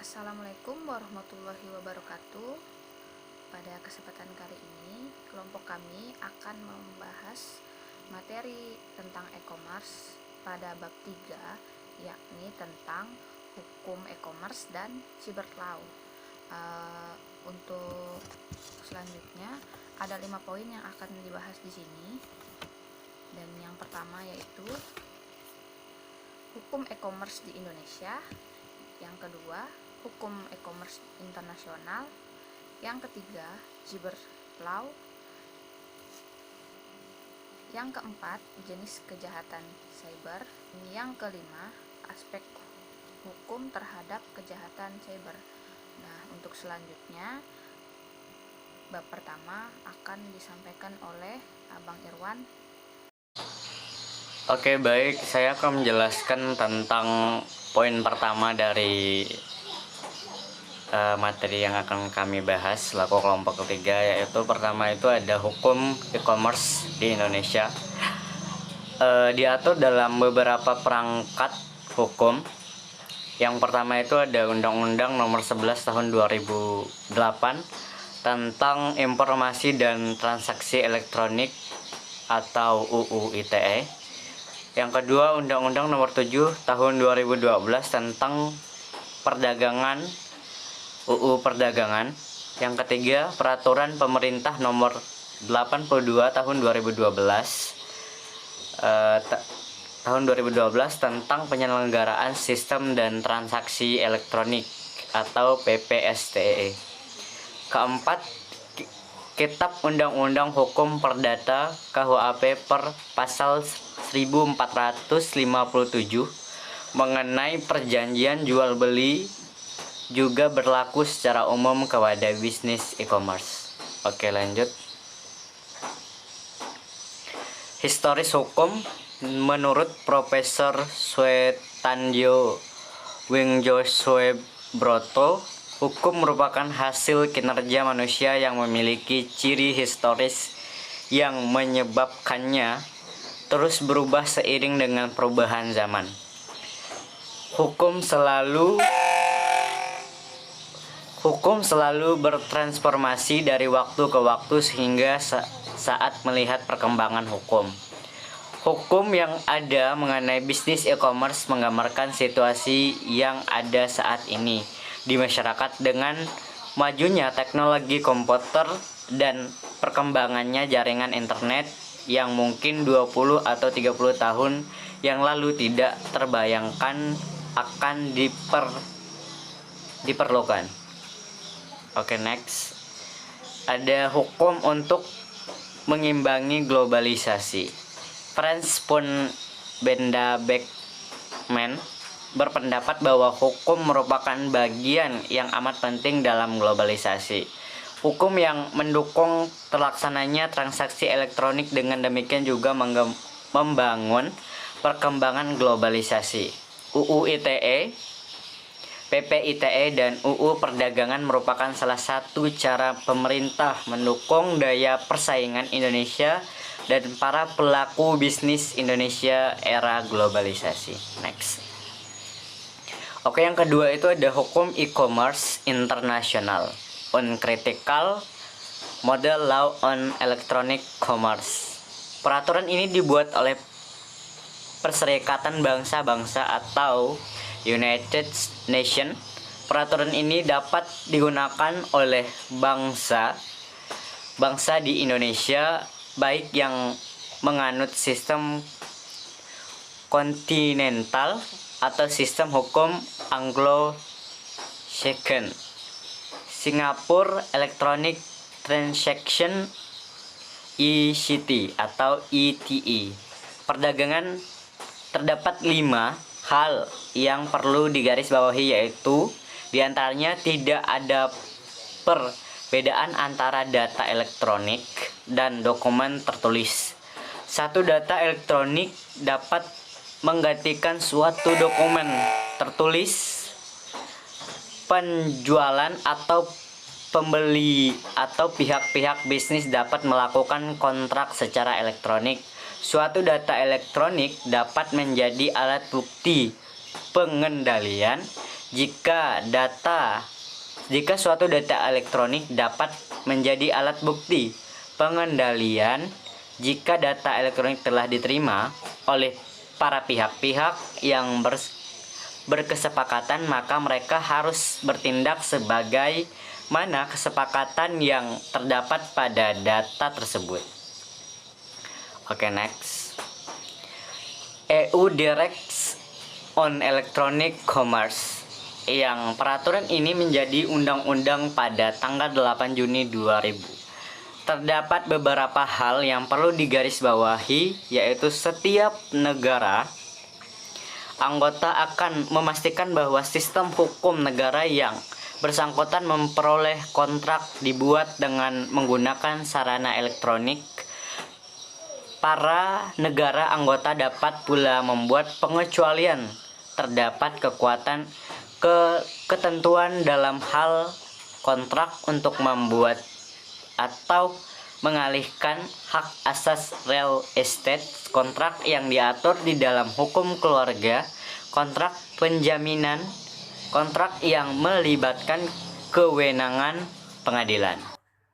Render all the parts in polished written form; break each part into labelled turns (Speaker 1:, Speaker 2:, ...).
Speaker 1: Assalamualaikum warahmatullahi wabarakatuh. Pada kesempatan kali ini, kelompok kami akan membahas materi tentang e-commerce pada bab 3, yakni tentang hukum e-commerce dan cyber law. Untuk selanjutnya ada 5 poin yang akan dibahas di sini. Dan yang pertama yaitu hukum e-commerce di Indonesia. Yang kedua, hukum e-commerce internasional. Yang ketiga, cyber law. Yang keempat, jenis kejahatan cyber. Yang kelima, aspek hukum terhadap kejahatan cyber. Nah, untuk selanjutnya, bab pertama akan disampaikan oleh Abang Irwan.
Speaker 2: Oke, baik, saya akan menjelaskan tentang poin pertama dari materi yang akan kami bahas selaku kelompok ketiga, yaitu pertama itu ada hukum e-commerce di Indonesia. Diatur dalam beberapa perangkat hukum. Yang pertama itu ada Undang-Undang Nomor 11 Tahun 2008 tentang Informasi dan Transaksi Elektronik atau UU ITE. Yang kedua, Undang-Undang Nomor 7 Tahun 2012 tentang Perdagangan, UU Perdagangan. Yang ketiga, Peraturan Pemerintah Nomor 82 Tahun 2012 tentang penyelenggaraan sistem dan transaksi elektronik atau PPSTE. Keempat, Kitab Undang-Undang Hukum Perdata KUHP per pasal 1457 mengenai perjanjian jual beli juga berlaku secara umum kepada bisnis e-commerce. Oke, lanjut. Historis hukum. Menurut Profesor Swetandjo Wingjo-Swebroto, hukum merupakan hasil kinerja manusia yang memiliki ciri historis yang menyebabkannya terus berubah seiring dengan perubahan zaman. Hukum selalu bertransformasi dari waktu ke waktu sehingga saat melihat perkembangan hukum. Hukum yang ada mengenai bisnis e-commerce menggambarkan situasi yang ada saat ini di masyarakat dengan majunya teknologi komputer dan perkembangannya jaringan internet yang mungkin 20 atau 30 tahun yang lalu tidak terbayangkan akan diperlukan. Oke, next. Ada hukum untuk mengimbangi globalisasi. Franz von Benda-Beckmann berpendapat bahwa hukum merupakan bagian yang amat penting dalam globalisasi. Hukum yang mendukung terlaksananya transaksi elektronik dengan demikian juga membangun perkembangan globalisasi. UU ITE, PP ITE, dan UU Perdagangan merupakan salah satu cara pemerintah mendukung daya persaingan Indonesia dan para pelaku bisnis Indonesia era globalisasi. Next. Oke, yang kedua itu ada hukum e-commerce internasional, Uncritical Model Law on Electronic Commerce. Peraturan ini dibuat oleh Perserikatan Bangsa-Bangsa atau United Nations. Peraturan ini dapat digunakan oleh bangsa di Indonesia, baik yang menganut sistem kontinental atau sistem hukum Anglo-Saxon, Singapore Electronic Transaction ECT atau ETE. Perdagangan terdapat 5 hal yang perlu digarisbawahi, yaitu diantaranya tidak ada perbedaan antara data elektronik dan dokumen tertulis. Satu data elektronik dapat menggantikan suatu dokumen tertulis. Penjualan atau pembeli atau pihak-pihak bisnis dapat melakukan kontrak secara elektronik. Suatu data elektronik dapat menjadi alat bukti pengendalian jika suatu data elektronik dapat menjadi alat bukti pengendalian, jika data elektronik telah diterima oleh para pihak-pihak yang berkesepakatan, maka mereka harus bertindak sebagai mana kesepakatan yang terdapat pada data tersebut. Oke, next. EU Directs on Electronic Commerce, yang peraturan ini menjadi undang-undang pada tanggal 8 Juni 2000. Terdapat beberapa hal yang perlu digarisbawahi, yaitu setiap negara anggota akan memastikan bahwa sistem hukum negara yang bersangkutan memperoleh kontrak dibuat dengan menggunakan sarana elektronik. Para negara anggota dapat pula membuat pengecualian terdapat ketentuan dalam hal kontrak untuk membuat atau mengalihkan hak asas real estate, kontrak yang diatur di dalam hukum keluarga, kontrak penjaminan, kontrak yang melibatkan kewenangan pengadilan.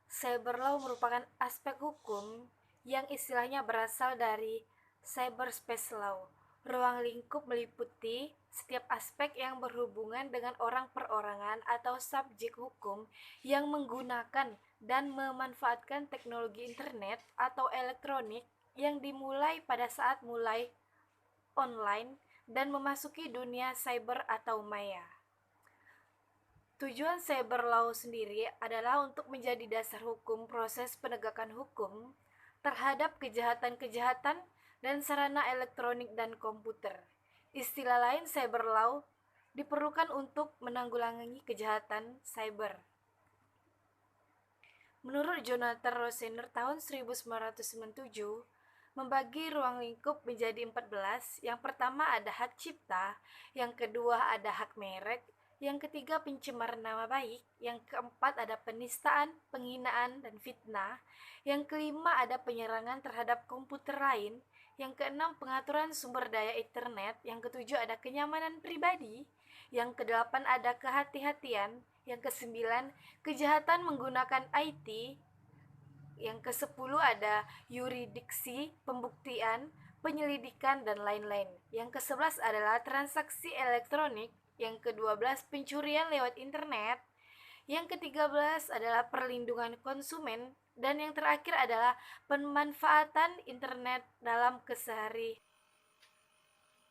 Speaker 3: Cyber law merupakan aspek hukum yang istilahnya berasal dari cyberspace law. Ruang lingkup meliputi setiap aspek yang berhubungan dengan orang perorangan atau subjek hukum yang menggunakan dan memanfaatkan teknologi internet atau elektronik yang dimulai pada saat mulai online dan memasuki dunia cyber atau maya. Tujuan cyber law sendiri adalah untuk menjadi dasar hukum proses penegakan hukum terhadap kejahatan-kejahatan dan sarana elektronik dan komputer. Istilah lain cyber law diperlukan untuk menanggulangi kejahatan cyber. Menurut Jonathan Rosner tahun 1997, membagi ruang lingkup menjadi 14. Yang pertama ada hak cipta, yang kedua ada hak merek, yang ketiga pencemaran nama baik, yang keempat ada penistaan, penghinaan, dan fitnah, yang kelima ada penyerangan terhadap komputer lain, yang keenam pengaturan sumber daya internet, yang ketujuh ada kenyamanan pribadi, yang kedelapan ada kehati-hatian, yang kesembilan kejahatan menggunakan IT, yang kesepuluh ada yurisdiksi, pembuktian, penyelidikan, dan lain-lain. Yang ke-11 adalah transaksi elektronik, yang ke-12 pencurian lewat internet, yang ke-13 adalah perlindungan konsumen, dan yang terakhir adalah pemanfaatan internet dalam kesehari.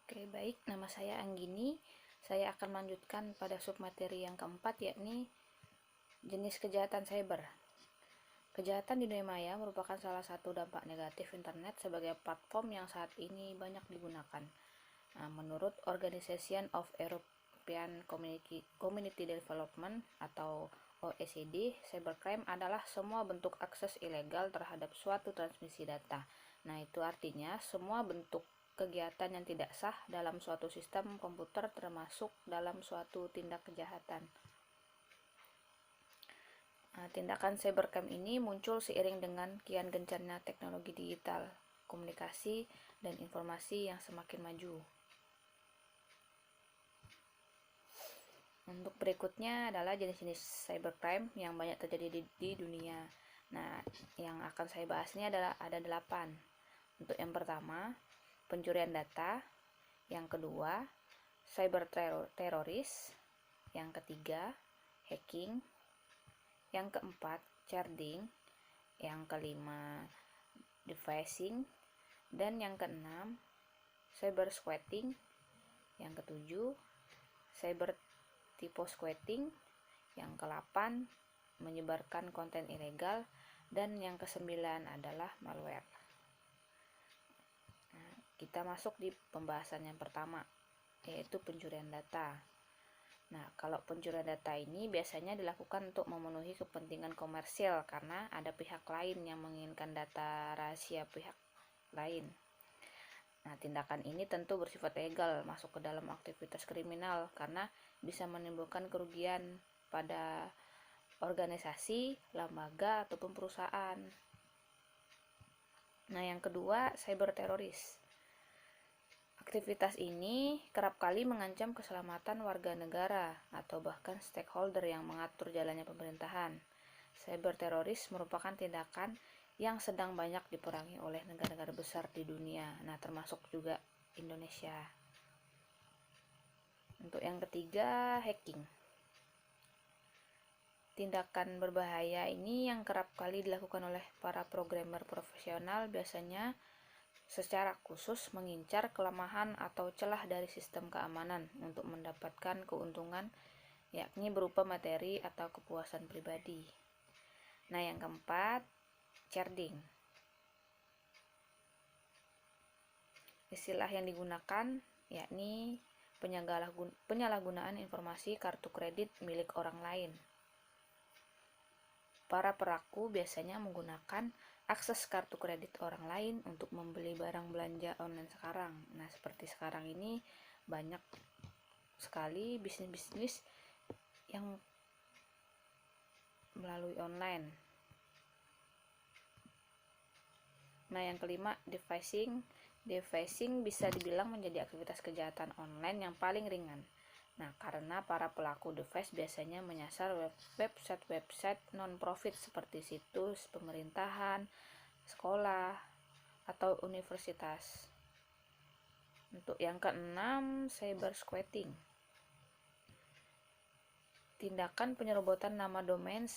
Speaker 1: Oke, baik, nama saya Anggini. Saya akan melanjutkan pada submateri yang keempat, yakni jenis kejahatan cyber. Kejahatan di dunia maya merupakan salah satu dampak negatif internet sebagai platform yang saat ini banyak digunakan. Menurut Organization of European Community Development atau OECD, cybercrime adalah semua bentuk akses ilegal terhadap suatu transmisi data. Itu artinya semua bentuk kegiatan yang tidak sah dalam suatu sistem komputer termasuk dalam suatu tindak kejahatan. Tindakan cybercrime ini muncul seiring dengan kian gencarnya teknologi digital, komunikasi, dan informasi yang semakin maju. Untuk berikutnya adalah jenis-jenis cybercrime yang banyak terjadi di dunia. Yang akan saya bahas ini ada 8. Untuk yang pertama, pencurian data. Yang kedua, cyber teroris. Yang ketiga, hacking. Yang keempat, sharding. Yang kelima, defacing. Dan yang keenam, cyber squatting. Yang ketujuh, cyber typo-squatting. Yang ke-8, menyebarkan konten ilegal. Dan yang ke-9 adalah malware. Kita masuk di pembahasan yang pertama, yaitu pencurian data. Kalau pencurian data ini biasanya dilakukan untuk memenuhi kepentingan komersial karena ada pihak lain yang menginginkan data rahasia pihak lain. Tindakan ini tentu bersifat legal, masuk ke dalam aktivitas kriminal karena bisa menimbulkan kerugian pada organisasi, lembaga, ataupun perusahaan. Yang kedua, cyber teroris. Aktivitas ini kerap kali mengancam keselamatan warga negara atau bahkan stakeholder yang mengatur jalannya pemerintahan. Cyberteroris merupakan tindakan yang sedang banyak diperangi oleh negara-negara besar di dunia, termasuk juga Indonesia. Untuk yang ketiga, hacking. Tindakan berbahaya ini yang kerap kali dilakukan oleh para programmer profesional biasanya secara khusus mengincar kelemahan atau celah dari sistem keamanan untuk mendapatkan keuntungan, yakni berupa materi atau kepuasan pribadi. Yang keempat, sharding. Istilah yang digunakan yakni penyalahgunaan informasi kartu kredit milik orang lain. Para pelaku biasanya menggunakan akses kartu kredit orang lain untuk membeli barang belanja online sekarang. Seperti sekarang ini banyak sekali bisnis-bisnis yang melalui online. Yang kelima, devising. Devising bisa dibilang menjadi aktivitas kejahatan online yang paling ringan. Karena para pelaku device biasanya menyasar website non-profit seperti situs pemerintahan, sekolah, atau universitas. Untuk yang keenam, cyber squatting. Tindakan penyerobotan nama domain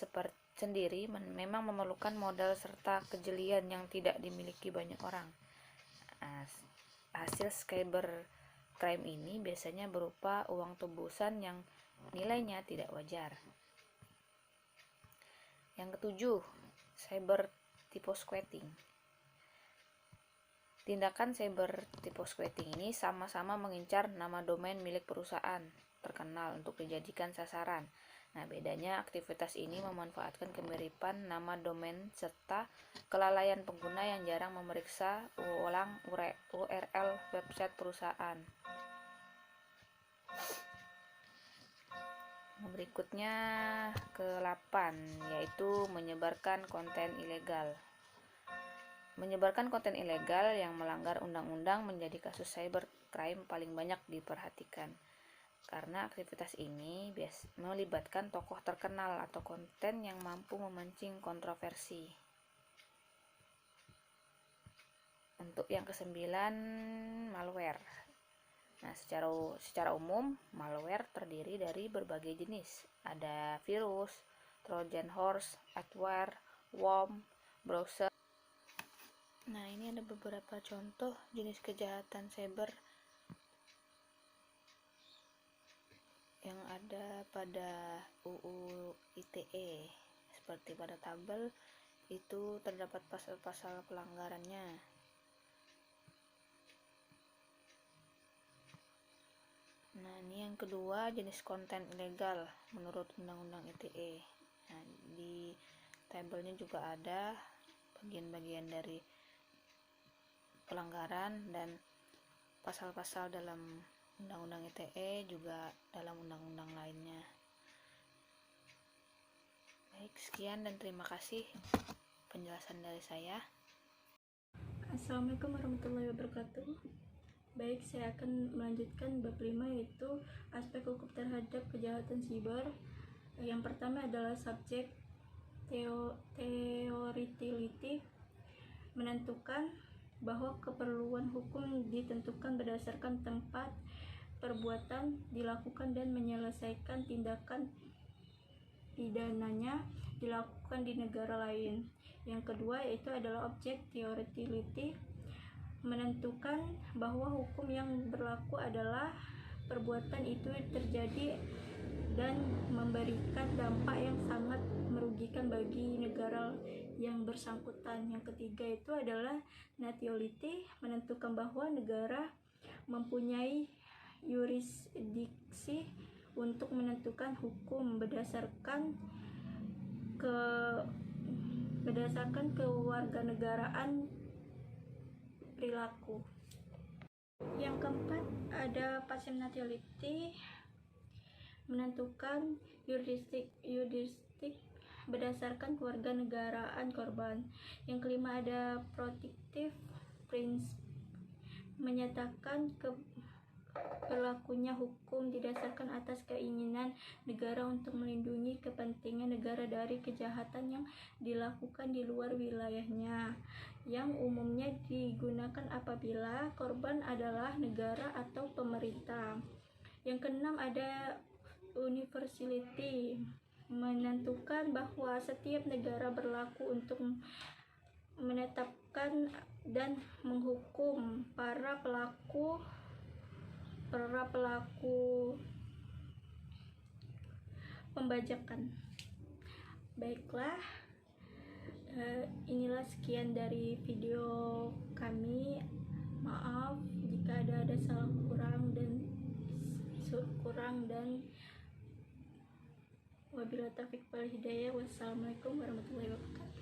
Speaker 1: sendiri memang memerlukan modal serta kejelian yang tidak dimiliki banyak orang. Hasil cyber crime ini biasanya berupa uang tebusan yang nilainya tidak wajar. Yang ketujuh, cyber typo-squatting. Tindakan cyber typo-squatting ini sama-sama mengincar nama domain milik perusahaan terkenal untuk dijadikan sasaran. Bedanya aktivitas ini memanfaatkan kemiripan nama domain serta kelalaian pengguna yang jarang memeriksa ulang URL website perusahaan. Berikutnya ke-8, yaitu menyebarkan konten ilegal. Menyebarkan konten ilegal yang melanggar undang-undang menjadi kasus cybercrime paling banyak diperhatikan. Karena aktivitas ini melibatkan tokoh terkenal atau konten yang mampu memancing kontroversi. Untuk yang ke-9, malware. Secara umum, malware terdiri dari berbagai jenis. Ada virus, Trojan horse, adware, worm, browser. Ini ada beberapa contoh jenis kejahatan cyber yang ada pada UU ITE. Seperti pada tabel itu terdapat pasal-pasal pelanggarannya. Ini yang kedua, jenis konten ilegal menurut Undang-Undang ITE. Di tabelnya juga ada bagian-bagian dari pelanggaran dan pasal-pasal dalam Undang-Undang ITE juga dalam undang-undang lainnya. Baik, sekian dan terima kasih penjelasan dari saya.
Speaker 3: Assalamualaikum warahmatullahi wabarakatuh. Baik, saya akan melanjutkan bab 5, yaitu aspek hukum terhadap kejahatan siber. Yang pertama adalah subjek theoreticality, menentukan bahwa keperluan hukum ditentukan berdasarkan tempat perbuatan dilakukan dan menyelesaikan tindakan pidananya dilakukan di negara lain. Yang kedua yaitu adalah objek theoreticality, menentukan bahwa hukum yang berlaku adalah perbuatan itu terjadi dan memberikan dampak yang sangat merugikan bagi negara yang bersangkutan. Yang ketiga itu adalah nationality, menentukan bahwa negara mempunyai yurisdiksi untuk menentukan hukum berdasarkan kewarganegaraan perilaku. Yang keempat ada passive nationality, menentukan yurisdik berdasarkan kewarganegaraan korban. Yang kelima ada protective principle,
Speaker 4: menyatakan berlakunya hukum didasarkan atas keinginan negara untuk melindungi kepentingan negara dari kejahatan yang dilakukan di luar wilayahnya, yang umumnya digunakan apabila korban adalah negara atau pemerintah. Yang keenam ada universality, menentukan bahwa setiap negara berlaku untuk menetapkan dan menghukum para pelaku pembajakan. Baiklah, inilah sekian dari video kami. Maaf jika ada salah kurang dan wabillahi taufiq wal hidayah. Wassalamualaikum warahmatullahi wabarakatuh.